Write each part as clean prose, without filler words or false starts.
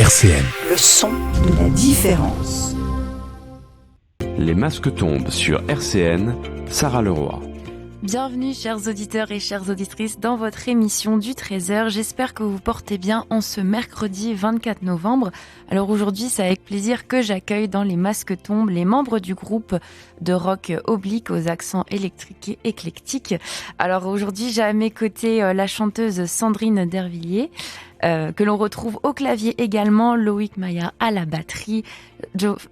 RCN. Le son de la différence. Les masques tombent sur RCN, Sarah Leroy. Bienvenue chers auditeurs et chères auditrices dans votre émission du 13h. J'espère que vous portez bien en ce mercredi 24 novembre. Alors aujourd'hui, c'est avec plaisir que j'accueille dans Les Masques Tombent les membres du groupe de rock oblique aux accents électriques et éclectiques. Alors aujourd'hui, j'ai à mes côtés la chanteuse Sandrine Dervilliers, que l'on retrouve au clavier également, Loïc Maillard à la batterie,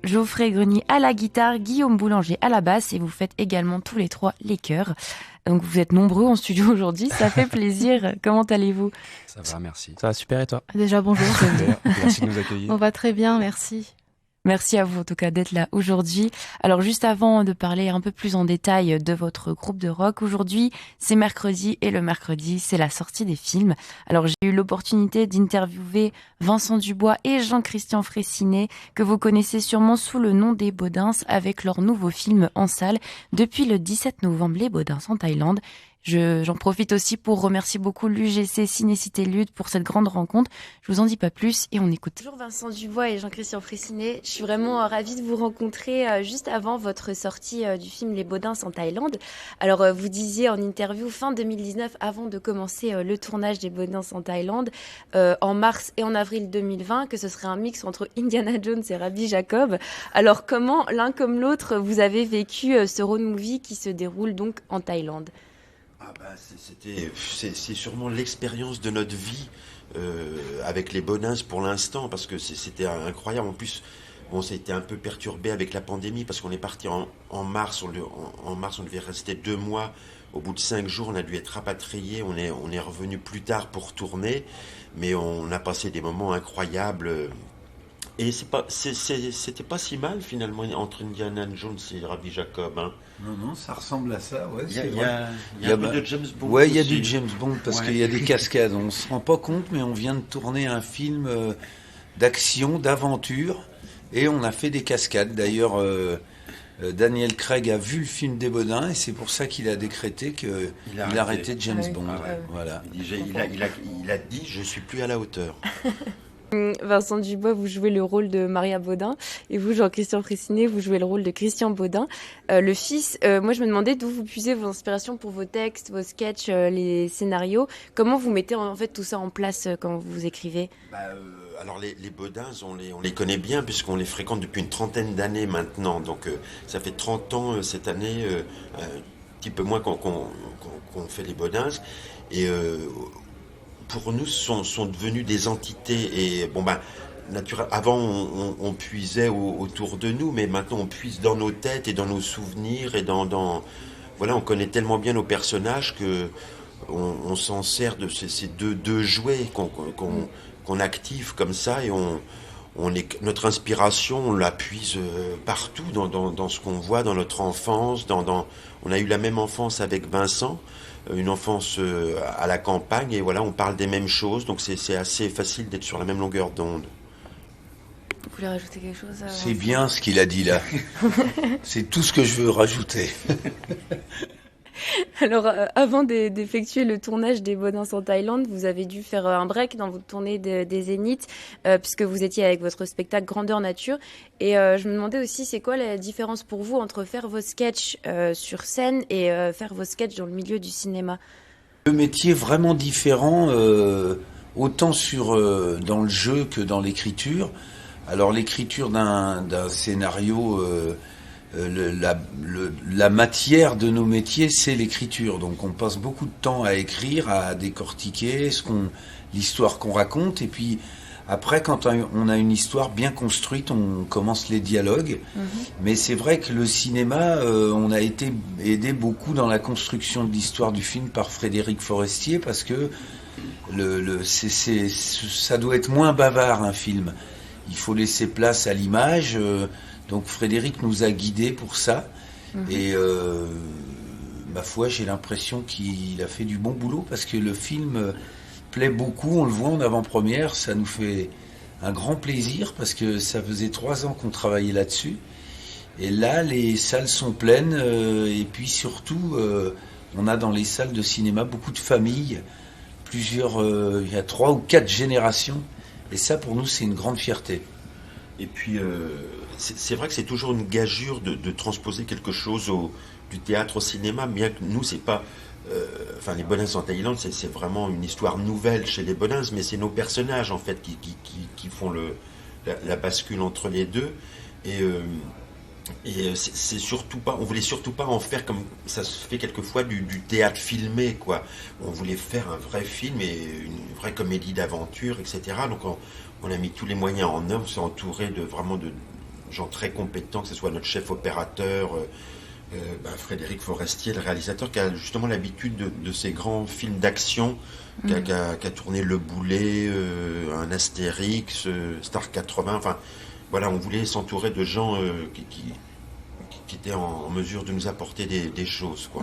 Geoffrey Grenier à la guitare, Guillaume Boulanger à la basse, et vous faites également tous les trois les chœurs. Donc vous êtes nombreux en studio aujourd'hui, ça fait plaisir. Comment allez-vous ? Ça va, merci. Ça va super, et toi ? Déjà bonjour. Merci de nous accueillir. On va très bien, merci. Merci à vous en tout cas d'être là aujourd'hui. Alors juste avant de parler un peu plus en détail de votre groupe de rock, aujourd'hui c'est mercredi et le mercredi c'est la sortie des films. Alors j'ai eu l'opportunité d'interviewer Vincent Dubois et Jean-Christian Fraissinet, que vous connaissez sûrement sous le nom des Baudins, avec leur nouveau film en salle depuis le 17 novembre, Les Baudins en Thaïlande. J'en profite aussi pour remercier beaucoup l'UGC Cinécité Lude pour cette grande rencontre. Je vous en dis pas plus et on écoute. Bonjour Vincent Dubois et Jean-Christian Fraissinet. Je suis vraiment ravie de vous rencontrer juste avant votre sortie du film Les Baudins en Thaïlande. Alors vous disiez en interview fin 2019, avant de commencer le tournage des Baudins en Thaïlande, en mars et en avril 2020, que ce serait un mix entre Indiana Jones et Rabbi Jacob. Alors comment l'un comme l'autre vous avez vécu ce road movie qui se déroule donc en Thaïlande ? C'est sûrement l'expérience de notre vie avec les Baudins pour l'instant, parce que c'était incroyable. En plus, on s'est été un peu perturbé avec la pandémie, parce qu'on est parti en mars. En mars, on devait rester 2 mois. Au bout de 5 jours, on a dû être rapatrié. On est revenu plus tard pour tourner, mais on a passé des moments incroyables. Et c'était pas si mal finalement entre Indiana Jones et Rabbi Jacob. Hein. Non, ça ressemble à ça. Ouais, il y a un peu de James Bond. Ouais, il y a du James Bond parce qu'il y a des cascades. On se rend pas compte, mais on vient de tourner un film d'action, d'aventure, et on a fait des cascades. D'ailleurs, Daniel Craig a vu le film des Baudins et c'est pour ça qu'il a décrété qu'il arrêtait James Bond. Voilà. Il a dit je suis plus à la hauteur. Vincent Dubois, vous jouez le rôle de Maria Baudin, et vous, Jean-Christian Fraissinet, vous jouez le rôle de Christian Baudin, le fils. Moi, je me demandais d'où vous puisez vos inspirations pour vos textes, vos sketchs, les scénarios. Comment vous mettez en fait tout ça en place quand vous écrivez ? Alors les Baudins, on les connaît bien puisqu'on les fréquente depuis une trentaine d'années maintenant. Donc ça fait 30 ans cette année, un petit peu moins qu'on fait les Baudins. Et pour nous, sont devenus des entités. Et avant, on puisait autour de nous, mais maintenant, on puise dans nos têtes et dans nos souvenirs. Et voilà, on connaît tellement bien nos personnages que on s'en sert de ces deux jouets qu'on active comme ça. Et notre inspiration, on la puise partout, dans ce qu'on voit, dans notre enfance. On a eu la même enfance avec Vincent. Une enfance à la campagne, et voilà, on parle des mêmes choses, donc c'est assez facile d'être sur la même longueur d'onde. Vous voulez rajouter quelque chose ? C'est bien ce qu'il a dit là. C'est tout ce que je veux rajouter. Alors, avant d'effectuer le tournage des Baudins en Thaïlande, vous avez dû faire un break dans votre tournée des Zéniths, puisque vous étiez avec votre spectacle Grandeur Nature. Et je me demandais aussi, c'est quoi la différence pour vous entre faire vos sketchs sur scène et faire vos sketchs dans le milieu du cinéma ? Le métier est vraiment différent, autant dans le jeu que dans l'écriture. Alors l'écriture d'un scénario... la matière de nos métiers, c'est l'écriture. Donc on passe beaucoup de temps à écrire, à décortiquer l'histoire qu'on raconte. Et puis après, quand on a une histoire bien construite, on commence les dialogues. Mais c'est vrai que le cinéma, on a été aidé beaucoup dans la construction de l'histoire du film par Frédéric Forestier, parce que ça doit être moins bavard un film. Il faut laisser place à l'image. Donc Frédéric nous a guidés pour ça. Et ma foi, j'ai l'impression qu'il a fait du bon boulot, parce que le film plaît beaucoup. On le voit en avant-première, ça nous fait un grand plaisir, parce que ça faisait 3 ans qu'on travaillait là-dessus. Et là, les salles sont pleines, et puis surtout, on a dans les salles de cinéma beaucoup de familles, il y a 3 ou 4 générations Et ça, pour nous, c'est une grande fierté. Et puis, c'est vrai que c'est toujours une gageure de transposer quelque chose du théâtre au cinéma, bien que nous, c'est pas... Enfin, les Bonins en Thaïlande, c'est vraiment une histoire nouvelle chez les Bonins, mais c'est nos personnages, en fait, qui font la bascule entre les deux. Et c'est surtout pas, on voulait surtout pas en faire comme ça se fait quelquefois du théâtre filmé, quoi. On voulait faire un vrai film et une vraie comédie d'aventure, etc. Donc on a mis tous les moyens en œuvre, on s'est entouré vraiment de gens très compétents, que ce soit notre chef opérateur, Frédéric Forestier, le réalisateur, qui a justement l'habitude de ces grands films d'action, qui a tourné Le Boulet, un Astérix, Star 80, enfin voilà, on voulait s'entourer de gens qui étaient en mesure de nous apporter des choses, quoi.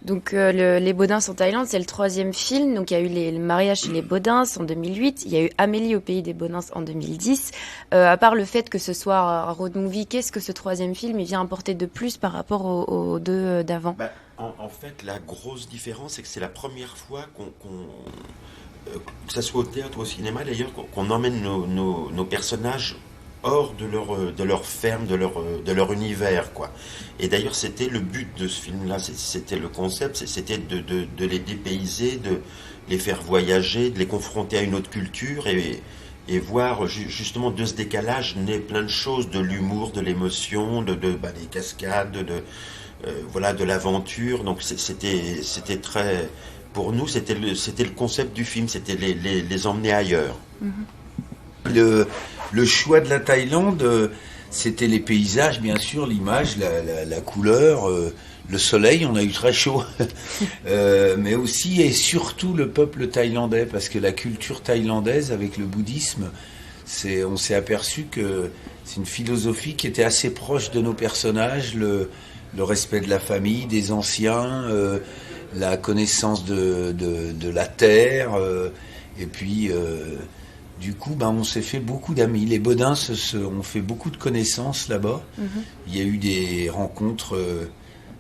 Donc les Baudins en Thaïlande, c'est le 3e film. Donc il y a eu le mariage chez les Baudins en 2008. Il y a eu Amélie au pays des Baudins en 2010. À part le fait que ce soit un road movie, qu'est-ce que ce 3e film il vient apporter de plus par rapport aux deux d'avant? En fait, la grosse différence, c'est que c'est la première fois que ça soit au théâtre ou au cinéma d'ailleurs, qu'on emmène nos personnages hors de leur ferme, de leur univers, quoi. Et d'ailleurs, c'était le but de ce film-là, c'était le concept, c'était de les dépayser, de les faire voyager, de les confronter à une autre culture et voir justement de ce décalage naît plein de choses, de l'humour, de l'émotion, des cascades, voilà, de l'aventure. Donc c'était très... Pour nous, c'était le concept du film, c'était les emmener ailleurs. Le choix de la Thaïlande, c'était les paysages, bien sûr, l'image, la couleur, le soleil, on a eu très chaud, mais aussi et surtout le peuple thaïlandais, parce que la culture thaïlandaise avec le bouddhisme, on s'est aperçu que c'est une philosophie qui était assez proche de nos personnages, le respect de la famille, des anciens, la connaissance de la terre, et puis du coup on s'est fait beaucoup d'amis. Les Baudins ont fait beaucoup de connaissances là-bas. Il y a eu des rencontres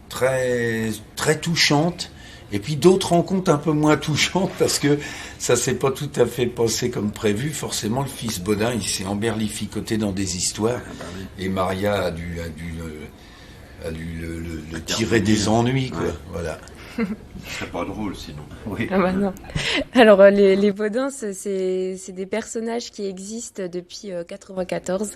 très, très touchantes, et puis d'autres rencontres un peu moins touchantes, parce que ça s'est pas tout à fait passé comme prévu. Forcément, le fils Baudin, il s'est emberlificoté dans des histoires, et Maria a dû le tirer des ennuis, quoi. Voilà. C'est pas drôle sinon. Oui. Ah bah non. Alors les Baudins, c'est des personnages qui existent depuis 94.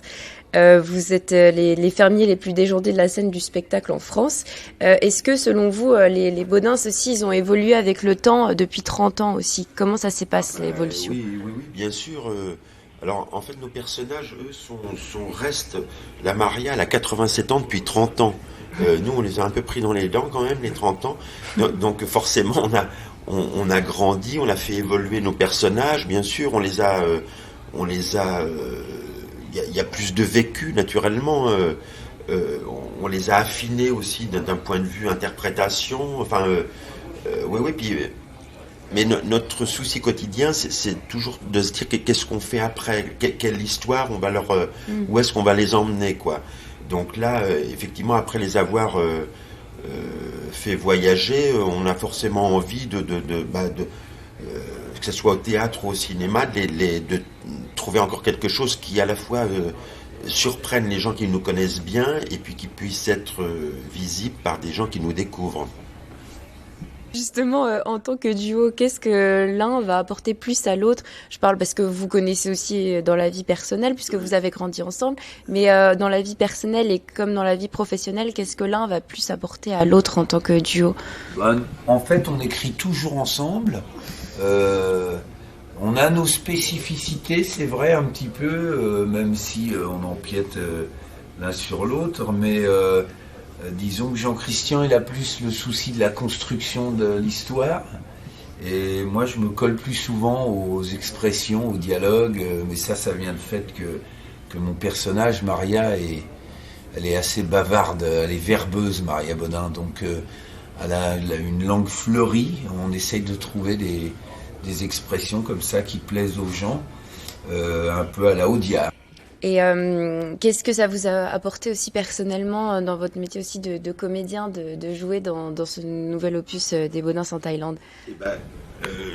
Vous êtes les fermiers les plus déjantés de la scène du spectacle en France. Est-ce que selon vous, les Baudins aussi, ils ont évolué avec le temps depuis 30 ans aussi? Comment ça s'est passé l'évolution? Oui, bien sûr. Alors en fait, nos personnages, eux, restent... La Maria, elle a 87 ans depuis 30 ans. Nous, on les a un peu pris dans les dents quand même, les 30 ans. Donc forcément, on a grandi, on a fait évoluer nos personnages. Bien sûr, on les a... Il y a plus de vécu, naturellement. On les a affinés aussi d'un point de vue interprétation. Enfin, oui. Puis, mais notre souci quotidien, c'est toujours de se dire qu'est-ce qu'on fait après, quelle histoire on va où est-ce qu'on va les emmener, quoi. Donc là, effectivement, après les avoir fait voyager, on a forcément envie que ce soit au théâtre ou au cinéma, de trouver encore quelque chose qui à la fois surprenne les gens qui nous connaissent bien et puis qui puisse être visible par des gens qui nous découvrent. Justement, en tant que duo, qu'est-ce que l'un va apporter plus à l'autre? Je parle parce que vous connaissez aussi dans la vie personnelle, puisque vous avez grandi ensemble, mais dans la vie personnelle et comme dans la vie professionnelle, qu'est-ce que l'un va plus apporter à l'autre en tant que duo? En fait, on écrit toujours ensemble. On a nos spécificités, c'est vrai, un petit peu, même si on empiète l'un sur l'autre, mais... disons que Jean-Christian, il a plus le souci de la construction de l'histoire, et moi je me colle plus souvent aux expressions, aux dialogues, mais ça vient du fait que mon personnage, Maria, elle est assez bavarde, elle est verbeuse, Maria Baudin, donc elle a une langue fleurie. On essaye de trouver des expressions comme ça qui plaisent aux gens, un peu à la Audiard. Et qu'est-ce que ça vous a apporté aussi personnellement dans votre métier aussi de comédien, de jouer dans ce nouvel opus des Baudins en Thaïlande?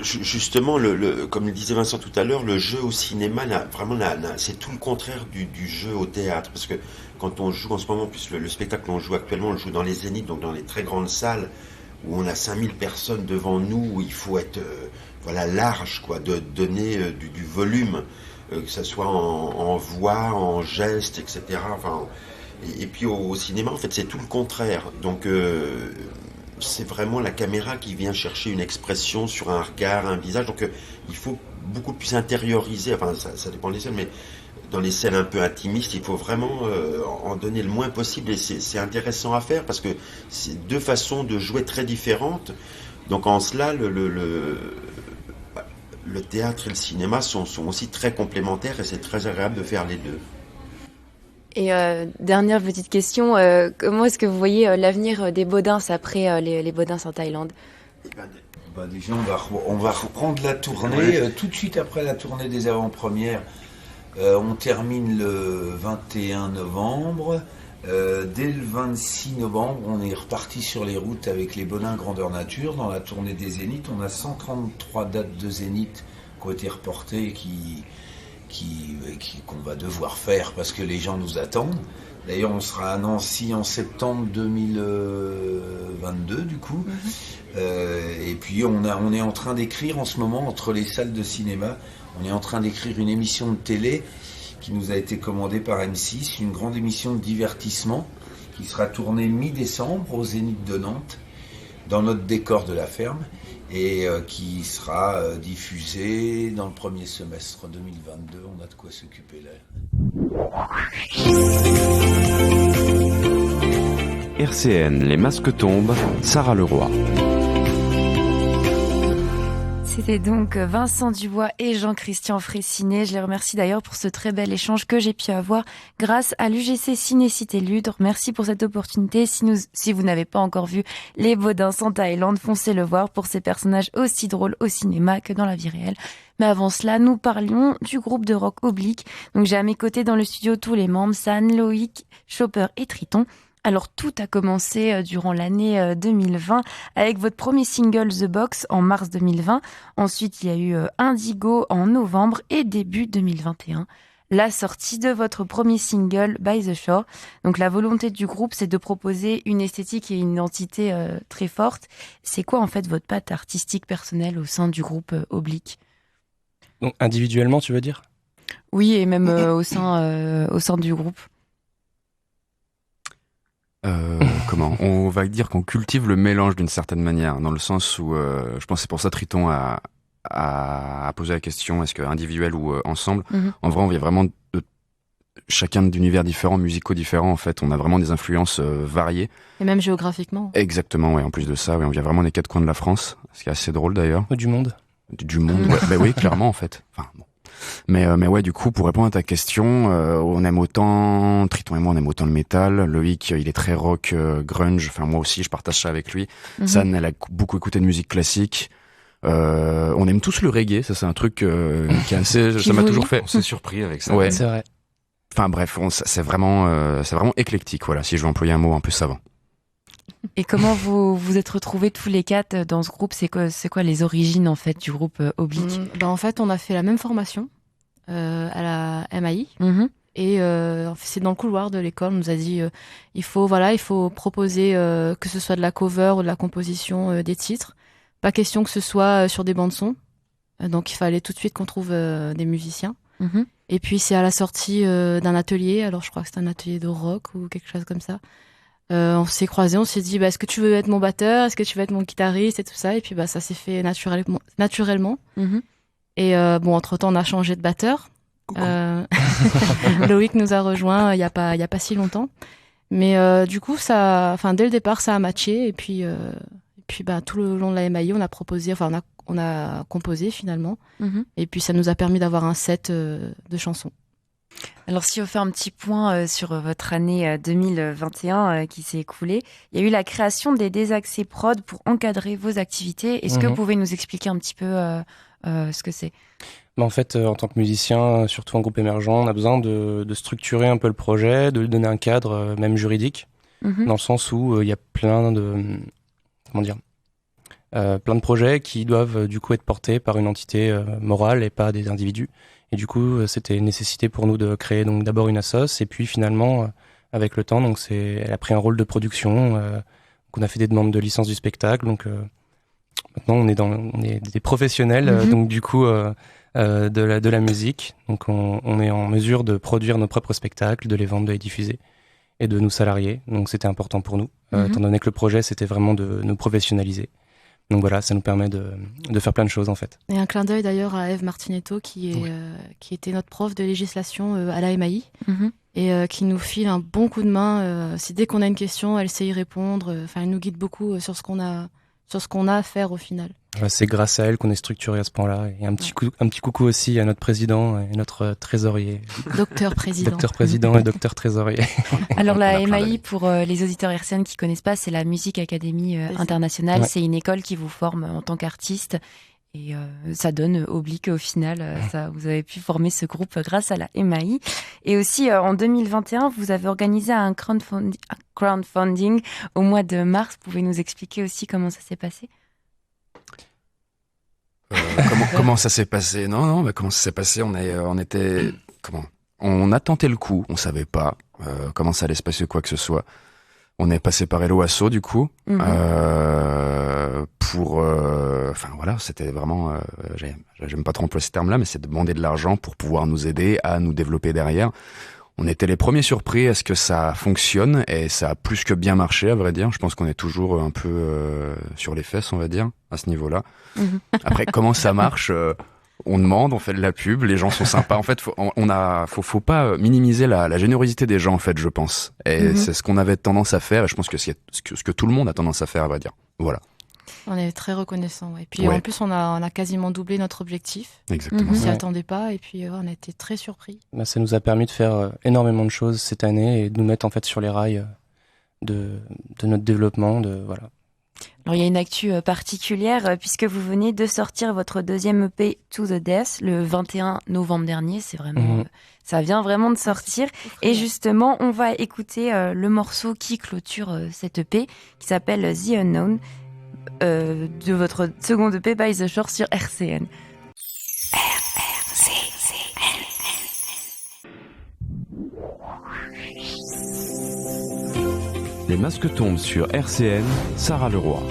Justement, comme le disait Vincent tout à l'heure, le jeu au cinéma, c'est tout le contraire du jeu au théâtre. Parce que quand on joue en ce moment, puisque le spectacle qu'on joue actuellement, on le joue dans les zéniths, donc dans les très grandes salles, où on a 5000 personnes devant nous, où il faut être large, quoi, de donner du volume, que ce soit en voix, en gestes, etc. Enfin, et puis au cinéma, en fait, c'est tout le contraire. Donc, c'est vraiment la caméra qui vient chercher une expression sur un regard, un visage. Donc, il faut beaucoup plus intérioriser. Enfin, ça dépend des scènes, mais dans les scènes un peu intimistes, il faut vraiment en donner le moins possible. Et c'est intéressant à faire parce que c'est deux façons de jouer très différentes. Donc, en cela, le théâtre et le cinéma sont aussi très complémentaires et c'est très agréable de faire les deux. Et dernière petite question, comment est-ce que vous voyez l'avenir des Baudins après les Baudins en Thaïlande? Déjà, on va reprendre la tournée tout de suite après la tournée des avant-premières. On termine le 21 novembre. Dès le 26 novembre, on est reparti sur les routes avec les Baudins Grandeur Nature dans la tournée des Zéniths. On a 133 dates de Zénith qui ont été reportées et qu'on va devoir faire parce que les gens nous attendent. D'ailleurs, on sera à Nancy en septembre 2022 du coup. Et puis on est en train d'écrire en ce moment entre les salles de cinéma, on est en train d'écrire une émission de télé qui nous a été commandée par M6, une grande émission de divertissement qui sera tournée mi-décembre au Zénith de Nantes dans notre décor de la ferme et qui sera diffusée dans le premier semestre 2022. On a de quoi s'occuper là. RCN, les masques tombent, Sarah Leroy. C'était donc Vincent Dubois et Jean-Christian Fraissinet. Je les remercie d'ailleurs pour ce très bel échange que j'ai pu avoir grâce à l'UGC Ciné-Cité Ludre. Merci pour cette opportunité. Si vous n'avez pas encore vu Les Baudins en Thaïlande, foncez le voir pour ces personnages aussi drôles au cinéma que dans la vie réelle. Mais avant cela, nous parlions du groupe de rock Oblique. Donc j'ai à mes côtés dans le studio tous les membres, San, Loïc, Chopper et Triton. Alors tout a commencé durant l'année 2020 avec votre premier single The Box en mars 2020. Ensuite, il y a eu Indigo en novembre et début 2021. La sortie de votre premier single By the Shore. Donc la volonté du groupe, c'est de proposer une esthétique et une identité très forte. C'est quoi en fait votre patte artistique personnelle au sein du groupe Oblique? Donc individuellement, tu veux dire? Oui, et même au sein du groupe. On va dire qu'on cultive le mélange d'une certaine manière, dans le sens où je pense que c'est pour ça Triton a posé la question est-ce que individuel ou ensemble. En vrai, on vient vraiment de chacun d'univers différents, musicaux différents. En fait, on a vraiment des influences variées. Et même géographiquement. Exactement, ouais. En plus de ça, ouais, on vient vraiment des quatre coins de la France, ce qui est assez drôle d'ailleurs. Du monde. Du monde, ouais. Bah oui, clairement en fait. Enfin bon. Mais ouais, du coup, pour répondre à ta question, on aime autant, Triton et moi, on aime autant le métal. Loïc, il est très rock, grunge. Enfin, moi aussi, je partage ça avec lui. San, elle a beaucoup écouté de musique classique. On aime tous le reggae. Ça, c'est un truc qui est assez, ça m'a toujours fait. On s'est surpris avec ça. Ouais. C'est vrai. Enfin bref, c'est vraiment éclectique. Voilà, si je veux employer un mot un peu savant. Et comment vous êtes retrouvés tous les quatre dans ce groupe? C'est quoi les origines en fait du groupe Oblique? En fait, on a fait la même formation à la MAI. Et c'est dans le couloir de l'école, on nous a dit il faut proposer que ce soit de la cover ou de la composition des titres. Pas question que ce soit sur des bandes son. Donc il fallait tout de suite qu'on trouve des musiciens. Et puis c'est à la sortie d'un atelier, alors je crois que c'était un atelier de rock ou quelque chose comme ça. On s'est croisés, on s'est dit est-ce que tu veux être mon batteur, est-ce que tu veux être mon guitariste et tout ça. Et puis ça s'est fait naturellement. Et entre-temps on a changé de batteur. Loïc nous a rejoint il y a pas si longtemps, mais du coup dès le départ ça a matché et puis tout le long de la MAI on a composé finalement, et puis ça nous a permis d'avoir un set de chansons. Alors si on fait un petit point sur votre année 2021 qui s'est écoulée, il y a eu la création des Désaxés Prod pour encadrer vos activités. Est-ce que vous pouvez nous expliquer un petit peu ce que c'est? En fait, en tant que musicien, surtout en groupe émergent, on a besoin de structurer un peu le projet, de lui donner un cadre, même juridique, dans le sens où il y a plein de... Comment dire plein de projets qui doivent du coup être portés par une entité morale et pas des individus. Et du coup, c'était une nécessité pour nous de créer donc d'abord une assoce et puis finalement, avec le temps, donc elle a pris un rôle de production. Donc on a fait des demandes de licence du spectacle. Donc maintenant, on est des professionnels. Donc du coup, de la musique. Donc on est en mesure de produire nos propres spectacles, de les vendre, de les diffuser et de nous salarier. Donc c'était important pour nous, étant donné que le projet c'était vraiment de nous professionnaliser. Donc voilà, ça nous permet de faire plein de choses en fait. Et un clin d'œil d'ailleurs à Eve Martinetto qui était notre prof de législation à la MAI et qui nous file un bon coup de main. Si dès qu'on a une question, elle sait y répondre. Elle nous guide beaucoup sur ce qu'on a à faire au final. C'est grâce à elle qu'on est structuré à ce point-là. Et un petit coucou aussi à notre président et notre trésorier. Docteur président. Docteur président et docteur trésorier. Alors la MAI, pour les auditeurs hertziennes qui connaissent pas, c'est la Music Academy internationale. Ouais. C'est une école qui vous forme en tant qu'artiste. Et ça donne oblique au final. Vous avez pu former ce groupe grâce à la MAI. Et aussi, en 2021, vous avez organisé un crowdfunding au mois de mars. Vous pouvez nous expliquer aussi comment ça s'est passé ? Comment ça s'est passé ? Non, comment ça s'est passé ? On a tenté le coup. On savait pas comment ça allait se passer, quoi que ce soit. On est passé par Hello Asso, du coup, c'était vraiment, j'aime pas trop employer ce terme-là, mais c'est de demander de l'argent pour pouvoir nous aider à nous développer derrière. On était les premiers surpris à ce que ça fonctionne, et ça a plus que bien marché, à vrai dire. Je pense qu'on est toujours un peu sur les fesses, on va dire, à ce niveau-là. Après, comment ça marche ? On demande, on fait de la pub, les gens sont sympas. En fait, faut pas minimiser la générosité des gens, en fait, je pense. Et c'est ce qu'on avait tendance à faire, et je pense que c'est ce que tout le monde a tendance à faire, à vrai dire. Voilà. On est très reconnaissants, ouais. Puis en plus, on a quasiment doublé notre objectif. Exactement. On s'y attendait pas, et puis on a été très surpris. Ça nous a permis de faire énormément de choses cette année et de nous mettre en fait sur les rails de notre développement, voilà. Alors il y a une actu particulière puisque vous venez de sortir votre deuxième EP To The Death le 21 novembre dernier. C'est vraiment, ça vient vraiment de sortir. Et justement, on va écouter le morceau qui clôture cette EP qui s'appelle The Unknown de votre second EP By The Shore sur RCN. Les masques tombent sur RCN, Sarah Leroy.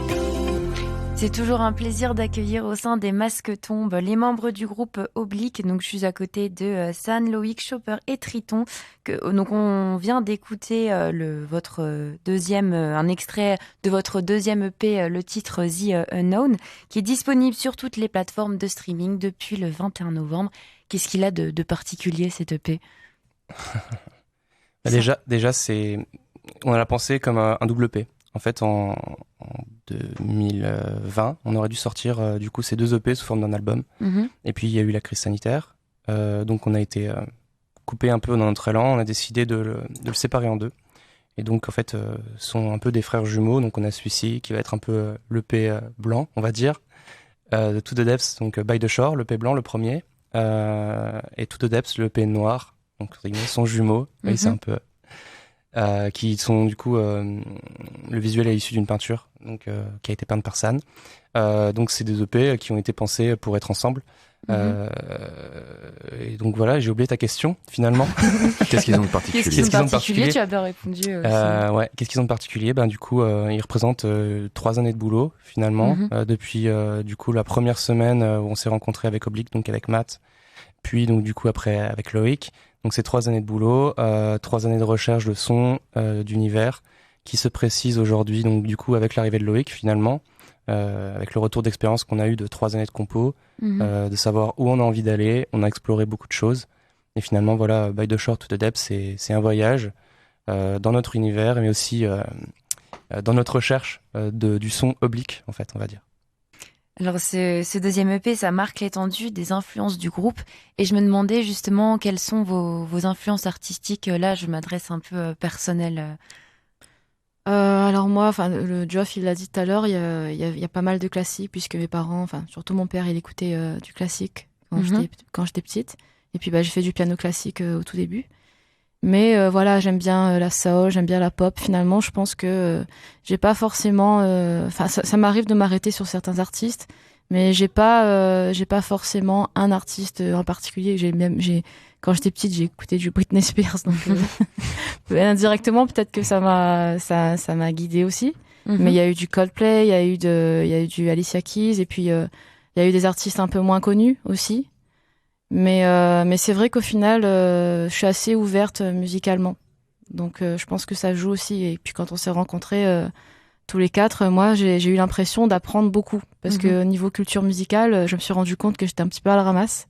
C'est toujours un plaisir d'accueillir au sein des Masques Tombes les membres du groupe Oblique. Donc je suis à côté de San, Loïc, Chopper et Triton. Donc on vient d'écouter un extrait de votre deuxième EP, le titre The Unknown, qui est disponible sur toutes les plateformes de streaming depuis le 21 novembre. Qu'est-ce qu'il a de particulier cet EP ? Déjà on l'a pensé comme un double EP. En fait, en 2020, on aurait dû sortir du coup ces deux EP sous forme d'un album. Et puis il y a eu la crise sanitaire, donc on a été coupé un peu dans notre élan. On a décidé de le séparer en deux. Et donc en fait, sont un peu des frères jumeaux. Donc on a celui-ci qui va être un peu l'EP blanc, on va dire, de To The Depths, donc By The Shore, l'EP blanc, le premier, et To The Depths, l'EP noir. Donc ils sont jumeaux. Et c'est un peu qui sont du coup le visuel est issu d'une peinture donc qui a été peinte par San. Donc c'est des EP qui ont été pensés pour être ensemble. Et donc voilà, j'ai oublié ta question finalement. Qu'est-ce qu'ils ont de particulier? Tu as bien répondu aussi. Qu'est-ce qu'ils ont de particulier? Du coup, ils représentent 3 années de boulot finalement. Depuis du coup la première semaine où on s'est rencontrés avec Oblique, donc avec Matt, puis donc du coup après avec Loïc. Donc c'est 3 années de boulot, 3 années de recherche de son, d'univers, qui se précise aujourd'hui, donc du coup avec l'arrivée de Loïc finalement, avec le retour d'expérience qu'on a eu de 3 années de compo, de savoir où on a envie d'aller, on a exploré beaucoup de choses, et finalement voilà, By The Shore To The Depths, c'est un voyage dans notre univers, mais aussi dans notre recherche du son oblique en fait, on va dire. Alors ce deuxième EP, ça marque l'étendue des influences du groupe et je me demandais justement quelles sont vos influences artistiques. Là, je m'adresse un peu personnel. Alors moi, le Geoff, il l'a dit tout à l'heure, il y a pas mal de classiques puisque mes parents, surtout mon père, il écoutait du classique quand j'étais petite. Et puis j'ai fait du piano classique au tout début. Mais voilà, j'aime bien la soul, j'aime bien la pop. Finalement, je pense que j'ai pas forcément... Enfin, ça m'arrive de m'arrêter sur certains artistes, mais j'ai pas forcément un artiste en particulier. Quand j'étais petite, j'ai écouté du Britney Spears, donc indirectement, peut-être que ça m'a guidée aussi. Mais il y a eu du Coldplay, il y a eu du Alicia Keys, et puis il y a eu des artistes un peu moins connus aussi. Mais c'est vrai qu'au final, je suis assez ouverte musicalement. Donc je pense que ça joue aussi. Et puis quand on s'est rencontrés tous les quatre, moi j'ai eu l'impression d'apprendre beaucoup. Parce que au niveau culture musicale, je me suis rendu compte que j'étais un petit peu à la ramasse.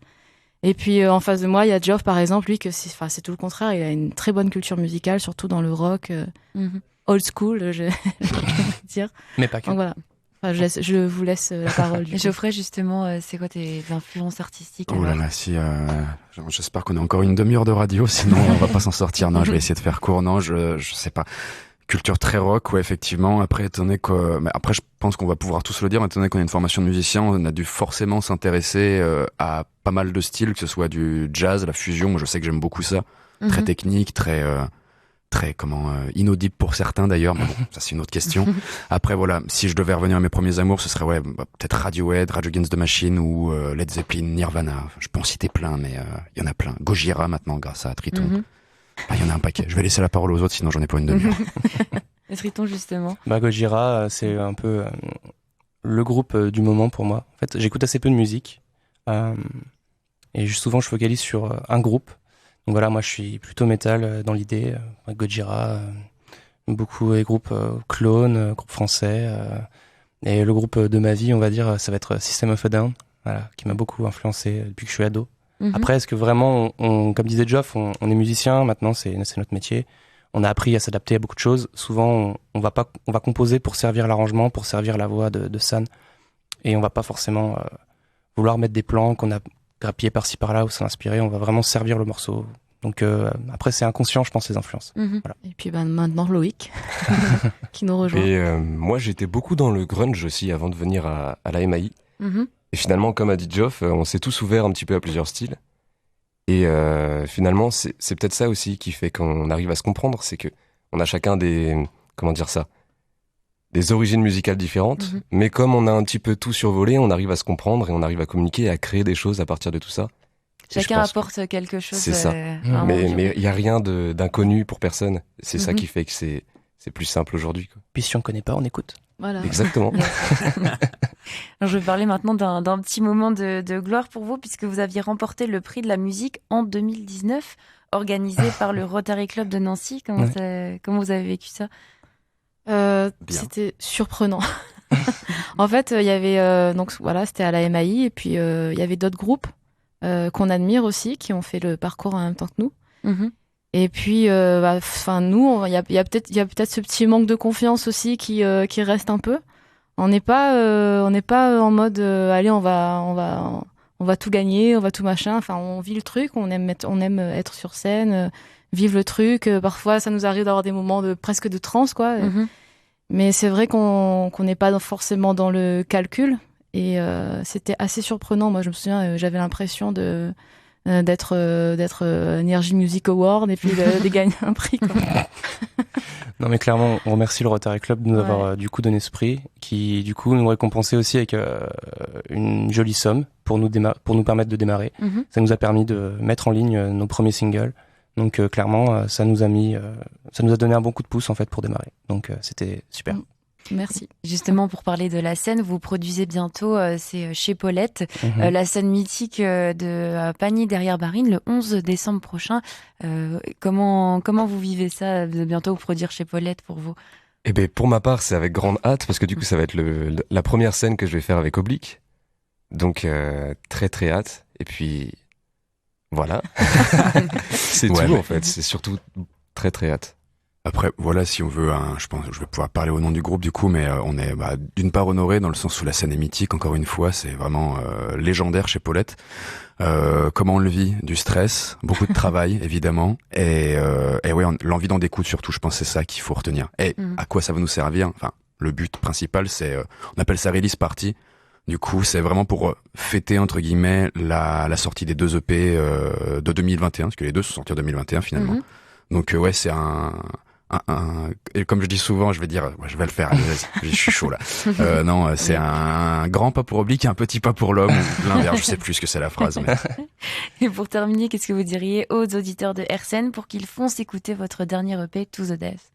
Et puis en face de moi, il y a Geoff par exemple, lui, c'est tout le contraire. Il a une très bonne culture musicale, surtout dans le rock old school, je vais dire. Mais pas que. Donc voilà. Enfin, je vous laisse la parole. Geoffrey, justement, c'est quoi tes influences artistiques? Oh là là, si, j'espère qu'on a encore une demi-heure de radio, sinon on va pas s'en sortir. Non, je vais essayer de faire court. Non, je sais pas. Culture très rock, ouais, effectivement. Après, après, je pense qu'on va pouvoir tous le dire, étant donné qu'on a une formation de musicien, on a dû forcément s'intéresser à pas mal de styles, que ce soit du jazz, la fusion. Moi, je sais que j'aime beaucoup ça. Très technique, très inaudible pour certains d'ailleurs, mais bon, ça c'est une autre question. Après voilà, si je devais revenir à mes premiers amours, ce serait peut-être Radiohead, Rage Against the Machine ou Led Zeppelin, Nirvana. Je peux en citer plein, mais il y en a plein. Gojira maintenant grâce à Triton. Il y en a un paquet. Je vais laisser la parole aux autres, sinon j'en ai pas une demi-heure. Et Triton justement. Gojira, c'est un peu le groupe du moment pour moi. En fait, j'écoute assez peu de musique et souvent je focalise sur un groupe. Donc voilà, moi je suis plutôt métal dans l'idée. Gojira, beaucoup les groupes clones, groupes français. Et le groupe de ma vie, on va dire, ça va être System of a Down, voilà, qui m'a beaucoup influencé depuis que je suis ado. Après, est-ce que vraiment, comme disait Geoff, on est musicien, maintenant c'est notre métier. On a appris à s'adapter à beaucoup de choses. Souvent, on va composer pour servir l'arrangement, pour servir la voix de San. Et on va pas forcément vouloir mettre des plans qu'on a grappiller par-ci par-là ou s'inspirer, on va vraiment servir le morceau. Donc après c'est inconscient, je pense, les influences. Voilà. Et puis maintenant Loïc qui nous rejoint. Et moi j'étais beaucoup dans le grunge aussi avant de venir à la MAI. Et finalement, comme a dit Geoff, on s'est tous ouverts un petit peu à plusieurs styles. Et finalement c'est peut-être ça aussi qui fait qu'on arrive à se comprendre, c'est que on a chacun des origines musicales différentes, mais comme on a un petit peu tout survolé, on arrive à se comprendre et on arrive à communiquer et à créer des choses à partir de tout ça. Chacun apporte quelque chose. C'est ça. Mais il n'y a rien d'inconnu pour personne. C'est ça qui fait que c'est plus simple aujourd'hui, quoi. Puis si on ne connaît pas, on écoute. Voilà. Exactement. Alors, je vais parler maintenant d'un petit moment de gloire pour vous, puisque vous aviez remporté le prix de la musique en 2019, organisé par le Rotary Club de Nancy. Comment vous avez vécu ça? C'était surprenant. En fait, il y avait donc voilà, c'était à la MAI et puis il y avait d'autres groupes qu'on admire aussi qui ont fait le parcours en même temps que nous. Et puis nous, il y a peut-être ce petit manque de confiance aussi qui reste un peu. On n'est pas en mode allez, on va tout gagner, on va tout machin. Enfin, on vit le truc, on aime être sur scène, vivre le truc. Parfois, ça nous arrive d'avoir des moments presque de transe, quoi. Mais c'est vrai qu'on n'est pas forcément dans le calcul. Et c'était assez surprenant. Moi, je me souviens, j'avais l'impression d'être Energy Music Award et puis de gagner un prix, quoi. Non, mais clairement, on remercie le Rotary Club de nous avoir du coup donné ce prix, qui du coup nous récompensait aussi avec une jolie somme pour nous permettre de démarrer. Ça nous a permis de mettre en ligne nos premiers singles. Donc clairement, ça nous a donné un bon coup de pouce en fait pour démarrer. Donc c'était super. Merci. Justement, pour parler de la scène, vous produisez bientôt, c'est chez Paulette, la scène mythique de Panier derrière Barine, le 11 décembre prochain. Comment vous vivez ça, de bientôt vous produire chez Paulette pour vous? Eh ben, pour ma part, c'est avec grande hâte, parce que du coup, ça va être la première scène que je vais faire avec Oblique. Donc, très très hâte. Et puis, voilà. C'est tout, en fait. C'est surtout très très hâte. Après, voilà, si on veut, je pense, je vais pouvoir parler au nom du groupe du coup, mais on est d'une part honoré dans le sens où la scène est mythique. Encore une fois, c'est vraiment légendaire chez Paulette. Comment on le vit? Du stress, beaucoup de travail évidemment, et ouais, l'envie d'en découdre surtout. Je pense que c'est ça qu'il faut retenir. Et à quoi ça va nous servir? Enfin, le but principal, c'est, on appelle ça release party. Du coup, c'est vraiment pour fêter entre guillemets la sortie des 2 EP de 2021, parce que les deux sont sortis en 2021 finalement. Donc ouais, c'est et comme je dis souvent, je vais dire, je vais le faire, je suis chaud là. Non, c'est un grand pas pour Oblique et un petit pas pour l'homme, ou l'inverse, je sais plus ce que c'est la phrase. Mais... Et pour terminer, qu'est-ce que vous diriez aux auditeurs de RCN pour qu'ils foncent écouter votre dernier EP, To The Death?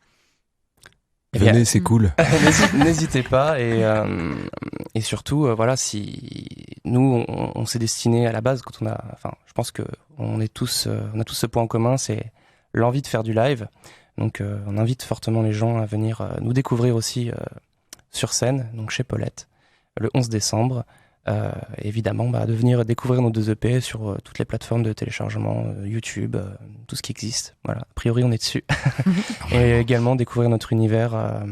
Venez, c'est cool. N'hésitez pas et surtout, voilà, si nous on s'est destiné à la base quand je pense que on a tous ce point en commun, c'est l'envie de faire du live. Donc on invite fortement les gens à venir nous découvrir aussi sur scène, donc chez Paulette, le 11 décembre. Évidemment, de venir découvrir nos 2 EP sur toutes les plateformes de téléchargement, YouTube, tout ce qui existe. Voilà, a priori on est dessus. Et également découvrir notre univers,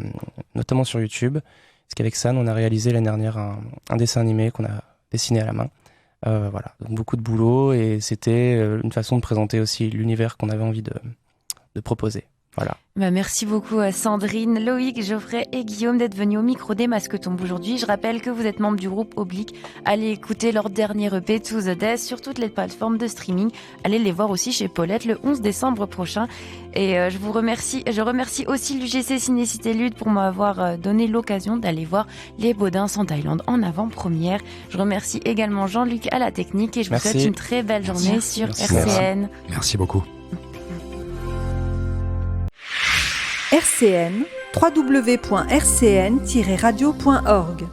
notamment sur YouTube. Parce qu'avec San, on a réalisé l'année dernière un dessin animé qu'on a dessiné à la main. Voilà, donc beaucoup de boulot et c'était une façon de présenter aussi l'univers qu'on avait envie de proposer. Voilà. Merci beaucoup à Sandrine, Loïc, Geoffrey et Guillaume d'être venus au micro des Masques Tombent aujourd'hui. Je rappelle que vous êtes membre du groupe Oblique. Allez écouter leur dernier EP To The Death sur toutes les plateformes de streaming. Allez les voir aussi chez Paulette le 11 décembre prochain. Et je remercie aussi l'UGC Ciné-Cité Lude pour m'avoir donné l'occasion d'aller voir Les Baudins en Thaïlande en avant-première. Je remercie également Jean-Luc à la technique et je vous souhaite une très belle journée sur RCN. Merci beaucoup. RCN, www.rcn-radio.org